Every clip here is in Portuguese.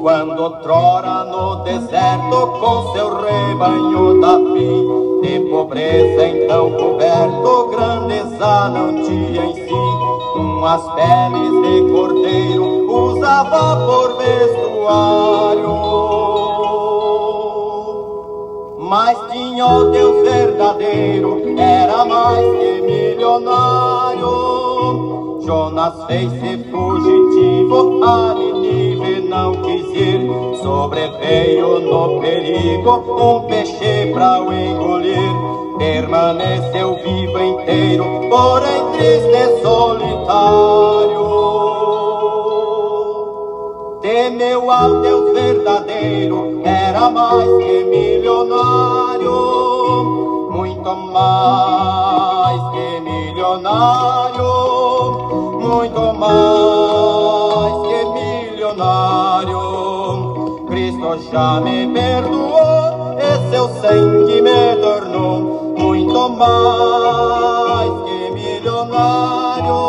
Quando outrora no deserto com seu rebanho Davi, de pobreza então coberto, grandeza não tinha em si, umas peles de cordeiro usava por vestuário. Mas tinha o Deus verdadeiro, era mais que milionário. Jonas fez-se fugitivo, a Nínive não quis ir. Sobreveio no perigo um peixe pra o engolir. Permaneceu vivo inteiro, porém triste e solitário. Temeu ao Deus verdadeiro, era mais que milionário. Muito mais que milionário. Muito mais que milionário. Cristo já me perdoou e seu sangue me tornou muito mais que milionário.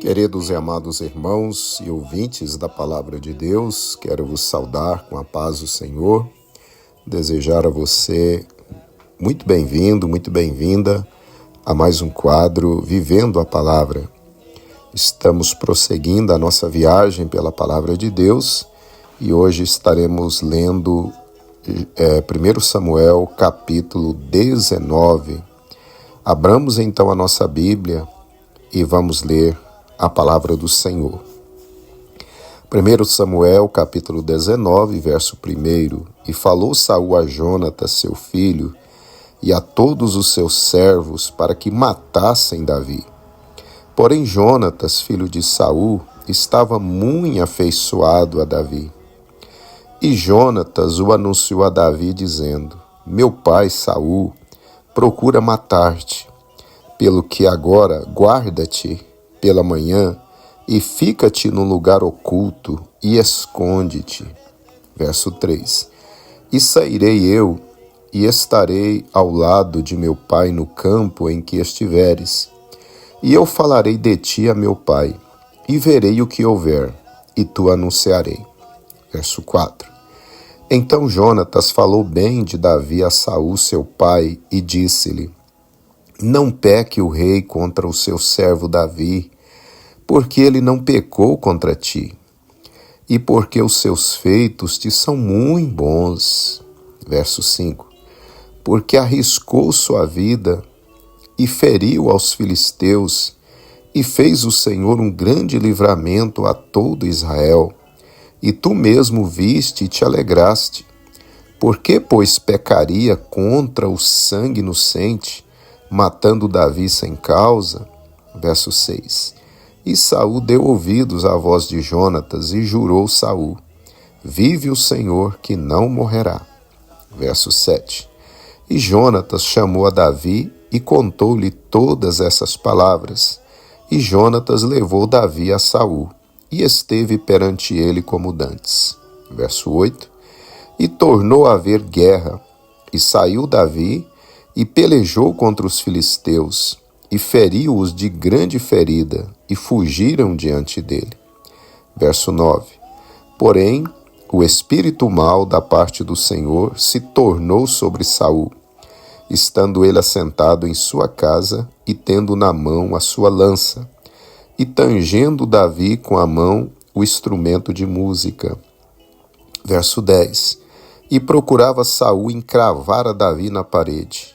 Queridos e amados irmãos e ouvintes da Palavra de Deus, quero vos saudar com a paz do Senhor, desejar a você muito bem-vindo, muito bem-vinda a mais um quadro Vivendo a Palavra. Estamos prosseguindo a nossa viagem pela Palavra de Deus e hoje estaremos lendo 1 Samuel capítulo 19. Abramos então a nossa Bíblia e vamos ler a Palavra do Senhor. 1 Samuel capítulo 19, verso 1. E falou Saul a Jonatas, seu filho, e a todos os seus servos para que matassem Davi. Porém Jonatas, filho de Saul, estava muito afeiçoado a Davi. E Jonatas o anunciou a Davi, dizendo: Meu pai Saul procura matar-te, pelo que agora guarda-te pela manhã e fica-te num lugar oculto e esconde-te. Verso 3. E sairei eu e estarei ao lado de meu pai no campo em que estiveres. E eu falarei de ti a meu pai, e verei o que houver, e tu anunciarei. Verso 4. Então Jonatas falou bem de Davi a Saul seu pai, e disse-lhe: Não peque o rei contra o seu servo Davi, porque ele não pecou contra ti, e porque os seus feitos te são muito bons. Verso 5. Porque arriscou sua vida e feriu aos filisteus, e fez o Senhor um grande livramento a todo Israel, e tu mesmo viste e te alegraste. Por que, pois, pecaria contra o sangue inocente, matando Davi sem causa? Verso 6. E Saul deu ouvidos à voz de Jonatas, e jurou Saul: Vive o Senhor, que não morrerá. Verso 7. E Jonatas chamou a Davi e contou-lhe todas essas palavras. E Jonatas levou Davi a Saul, e esteve perante ele como dantes. Verso 8. E tornou a haver guerra, e saiu Davi, e pelejou contra os filisteus, e feriu-os de grande ferida, e fugiram diante dele. Verso 9. Porém, o espírito mau da parte do Senhor se tornou sobre Saul, estando ele assentado em sua casa e tendo na mão a sua lança, e tangendo Davi com a mão o instrumento de música. Verso 10. E procurava Saul encravar a Davi na parede.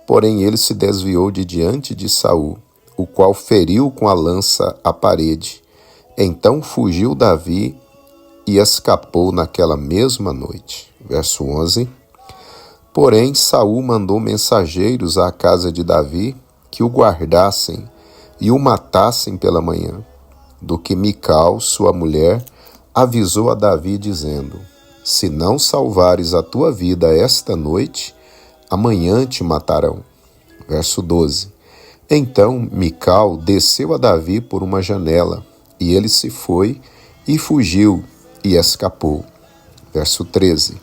Porém ele se desviou de diante de Saul, o qual feriu com a lança a parede. Então fugiu Davi e escapou naquela mesma noite. Verso 11. Porém Saul mandou mensageiros à casa de Davi, que o guardassem e o matassem pela manhã. Do que Mical, sua mulher, avisou a Davi, dizendo: Se não salvares a tua vida esta noite, amanhã te matarão. Verso 12. Então Mical desceu a Davi por uma janela, e ele se foi e fugiu e escapou. Verso 13.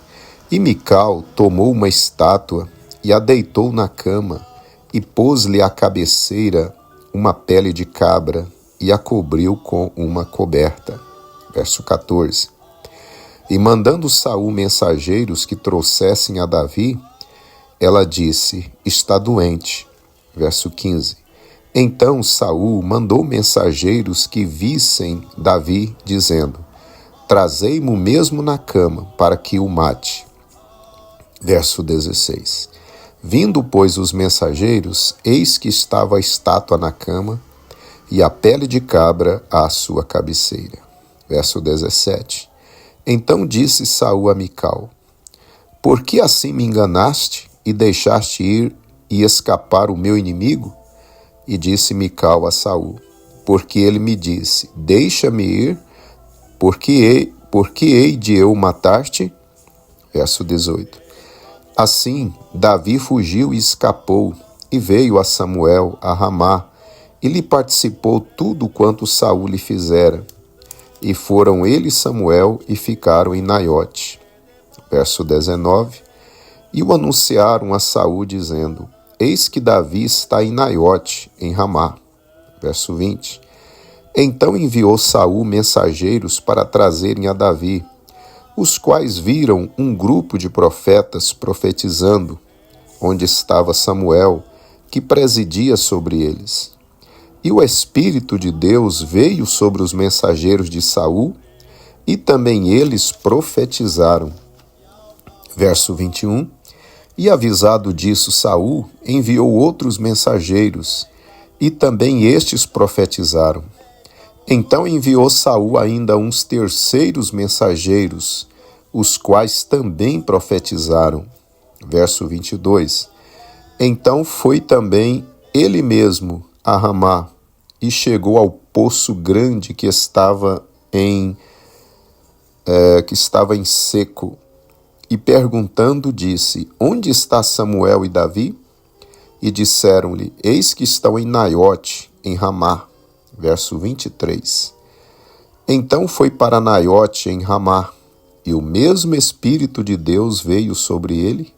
E Mical tomou uma estátua e a deitou na cama, e pôs-lhe à cabeceira uma pele de cabra e a cobriu com uma coberta. Verso 14. E mandando Saul mensageiros que trouxessem a Davi, ela disse: está doente. Verso 15. Então Saul mandou mensageiros que vissem Davi, dizendo: trazei-mo mesmo na cama, para que o mate. Verso 16. Vindo, pois, os mensageiros, eis que estava a estátua na cama, e a pele de cabra à sua cabeceira. Verso 17. Então disse Saul a Mical: por que assim me enganaste e deixaste ir e escapar o meu inimigo? E disse Mical a Saul: porque ele me disse: deixa-me ir, porque hei de eu matar-te? Verso 18. Assim, Davi fugiu e escapou, e veio a Samuel a Ramá, e lhe participou tudo quanto Saul lhe fizera. E foram ele e Samuel e ficaram em Naiote. Verso 19. E o anunciaram a Saul, dizendo: eis que Davi está em Naiote, em Ramá. Verso 20. Então enviou Saul mensageiros para trazerem a Davi, os quais viram um grupo de profetas profetizando, onde estava Samuel, que presidia sobre eles. E o Espírito de Deus veio sobre os mensageiros de Saul, e também eles profetizaram. Verso 21. E avisado disso Saul, enviou outros mensageiros, e também estes profetizaram. Então enviou Saul ainda uns terceiros mensageiros, os quais também profetizaram. Verso 22. Então foi também ele mesmo a Ramá, e chegou ao poço grande que estava em seco, e perguntando disse: onde está Samuel e Davi? E disseram-lhe: eis que estão em Naiote, em Ramá. Verso 23. Então foi para Naiote, em Ramá, e o mesmo Espírito de Deus veio sobre ele,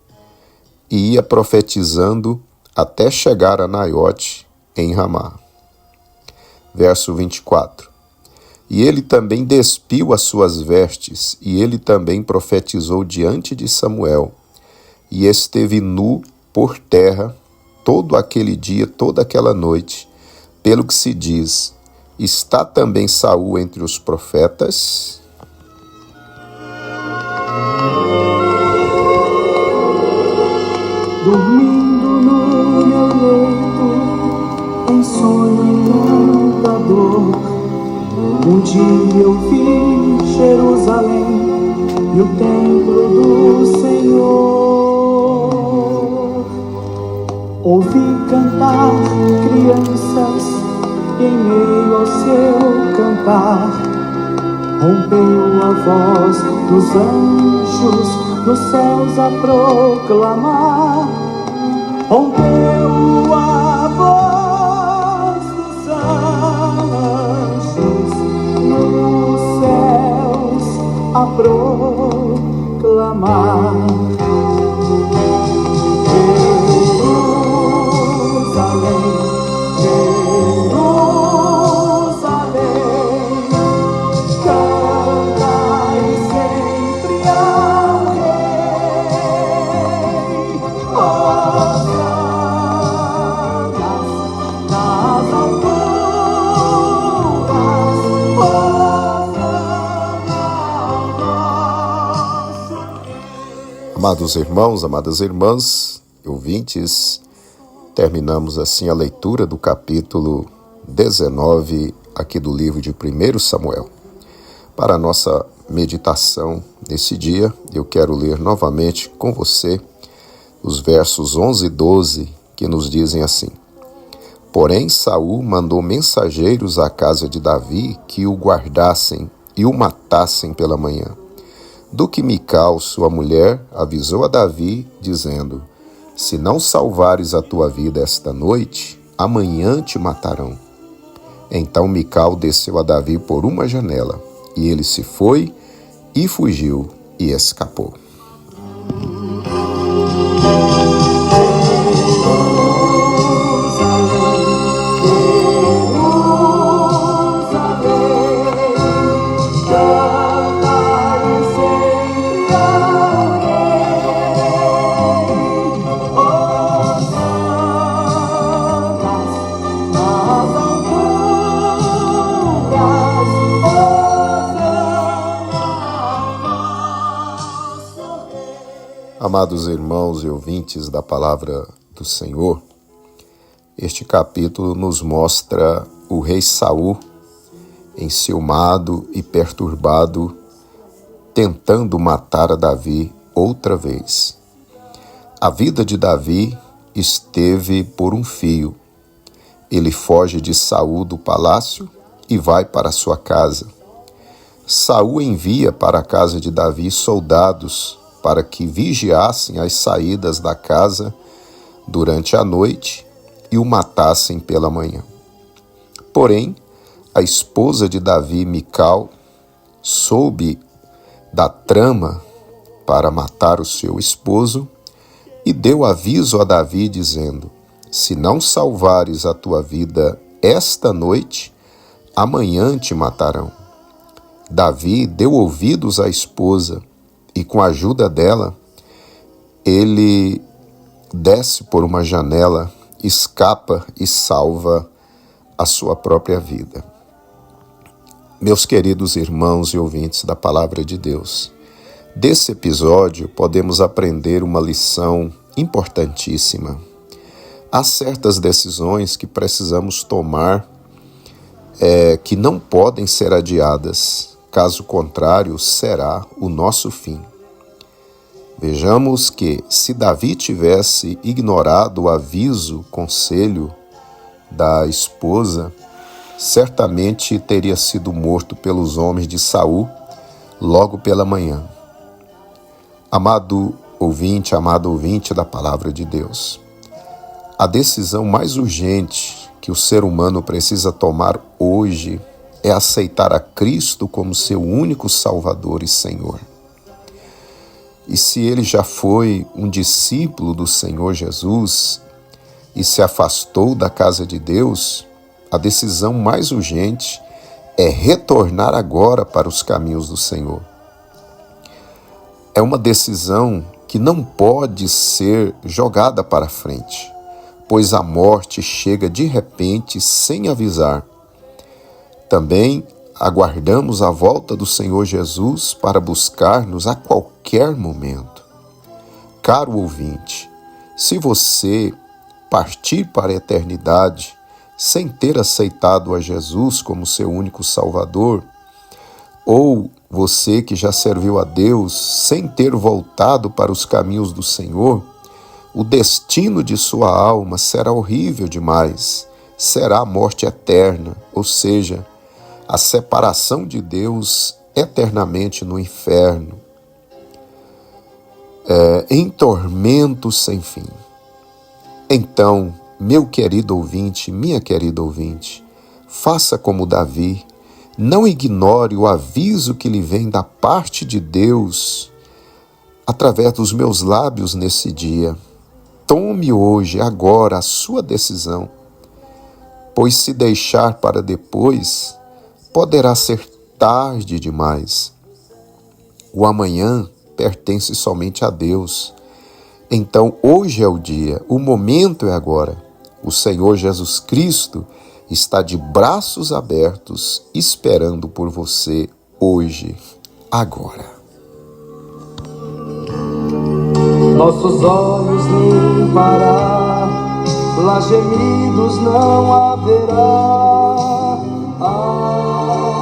e ia profetizando até chegar a Naiote, em Ramá. Verso 24. E ele também despiu as suas vestes, e ele também profetizou diante de Samuel, e esteve nu por terra todo aquele dia, toda aquela noite, pelo que se diz: está também Saul entre os profetas? Dormindo no meu leito, em sonho encantador, um dia eu vi Jerusalém e o templo do Senhor. Ouvi cantar crianças e em meio ao seu cantar rompeu a voz dos anjos nos céus a proclamar. Rompeu a voz dos anjos nos céus a proclamar. Amados irmãos, amadas irmãs, ouvintes, terminamos assim a leitura do capítulo 19 aqui do livro de 1 Samuel. Para a nossa meditação nesse dia, eu quero ler novamente com você os versos 11 e 12, que nos dizem assim: Porém, Saul mandou mensageiros à casa de Davi que o guardassem e o matassem pela manhã. Do que Mical, sua mulher, avisou a Davi, dizendo: Se não salvares a tua vida esta noite, amanhã te matarão. Então Mical desceu a Davi por uma janela, e ele se foi e fugiu e escapou. Amados irmãos e ouvintes da palavra do Senhor, este capítulo nos mostra o rei Saul, enciumado e perturbado, tentando matar a Davi outra vez. A vida de Davi esteve por um fio. Ele foge de Saul do palácio e vai para sua casa. Saul envia para a casa de Davi soldados para que vigiassem as saídas da casa durante a noite e o matassem pela manhã. Porém, a esposa de Davi, Mical, soube da trama para matar o seu esposo e deu aviso a Davi dizendo: se não salvares a tua vida esta noite, amanhã te matarão. Davi deu ouvidos à esposa e, com a ajuda dela, ele desce por uma janela, escapa e salva a sua própria vida. Meus queridos irmãos e ouvintes da Palavra de Deus, desse episódio podemos aprender uma lição importantíssima. Há certas decisões que precisamos tomar que não podem ser adiadas. Caso contrário, será o nosso fim. Vejamos que, se Davi tivesse ignorado o aviso, conselho da esposa, certamente teria sido morto pelos homens de Saul logo pela manhã. Amado ouvinte da Palavra de Deus, a decisão mais urgente que o ser humano precisa tomar hoje é aceitar a Cristo como seu único Salvador e Senhor. E se ele já foi um discípulo do Senhor Jesus e se afastou da casa de Deus, a decisão mais urgente é retornar agora para os caminhos do Senhor. É uma decisão que não pode ser jogada para frente, pois a morte chega de repente sem avisar. Também aguardamos a volta do Senhor Jesus para buscar-nos a qualquer momento. Caro ouvinte, se você partir para a eternidade sem ter aceitado a Jesus como seu único Salvador, ou você que já serviu a Deus sem ter voltado para os caminhos do Senhor, o destino de sua alma será horrível demais. Será a morte eterna, ou seja, a separação de Deus eternamente no inferno, em tormento sem fim. Então, meu querido ouvinte, minha querida ouvinte, faça como Davi, não ignore o aviso que lhe vem da parte de Deus através dos meus lábios nesse dia. Tome hoje, agora, a sua decisão, pois se deixar para depois, poderá ser tarde demais. O amanhã pertence somente a Deus. Então, hoje é o dia, o momento é agora. O Senhor Jesus Cristo está de braços abertos, esperando por você hoje, agora. Nossos olhos limpará, lá gemidos não haverá.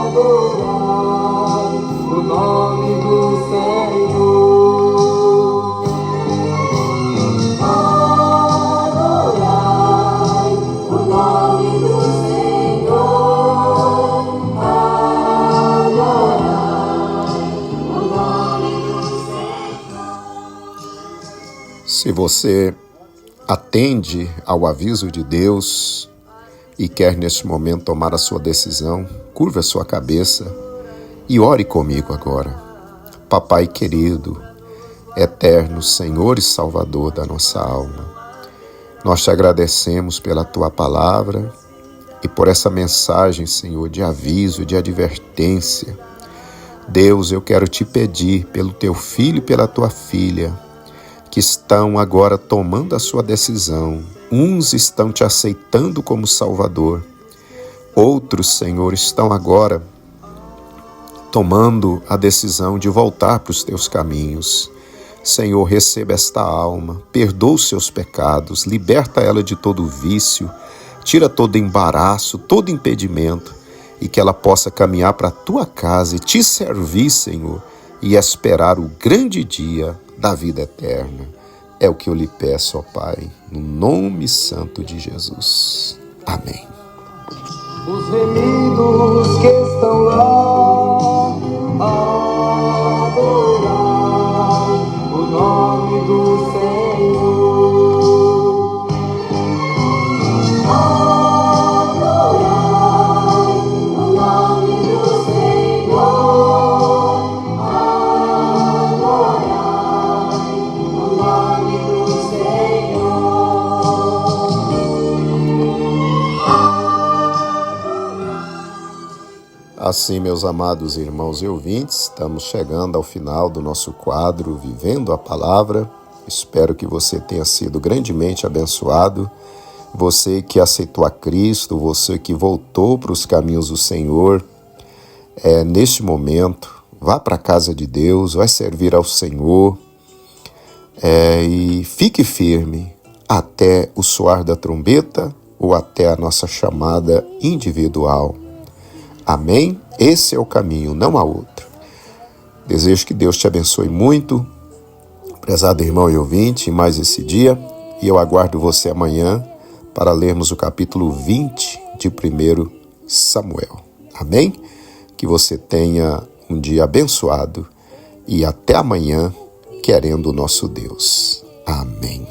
Adorai o nome do Senhor. Adorai o nome do Senhor. Adorai o nome do Senhor. Se você atende ao aviso de Deus e quer neste momento tomar a sua decisão, curva a sua cabeça e ore comigo agora. Papai querido, eterno Senhor e Salvador da nossa alma, nós te agradecemos pela tua palavra e por essa mensagem, Senhor, de aviso, de advertência. Deus, eu quero te pedir pelo teu filho e pela tua filha, que estão agora tomando a sua decisão. Uns estão te aceitando como Salvador. Outros, Senhor, estão agora tomando a decisão de voltar para os teus caminhos. Senhor, receba esta alma, perdoa os seus pecados, liberta ela de todo vício, tira todo embaraço, todo impedimento, e que ela possa caminhar para a tua casa e te servir, Senhor, e esperar o grande dia da vida eterna. É o que eu lhe peço, ó Pai, no nome santo de Jesus. Amém. Os remidos que estão lá a adorar o nome do Senhor. Adorai o nome do Senhor. Adorai o nome do Senhor. Assim, meus amados irmãos e ouvintes, estamos chegando ao final do nosso quadro Vivendo a Palavra. Espero que você tenha sido grandemente abençoado. Você que aceitou a Cristo, você que voltou para os caminhos do Senhor, neste momento, vá para a casa de Deus, vai servir ao Senhor e fique firme até o soar da trombeta ou até a nossa chamada individual. Amém? Esse é o caminho, não há outro. Desejo que Deus te abençoe muito, prezado irmão e ouvinte, em mais esse dia, e eu aguardo você amanhã para lermos o capítulo 20 de 1 Samuel. Amém? Que você tenha um dia abençoado e até amanhã, querendo o nosso Deus. Amém.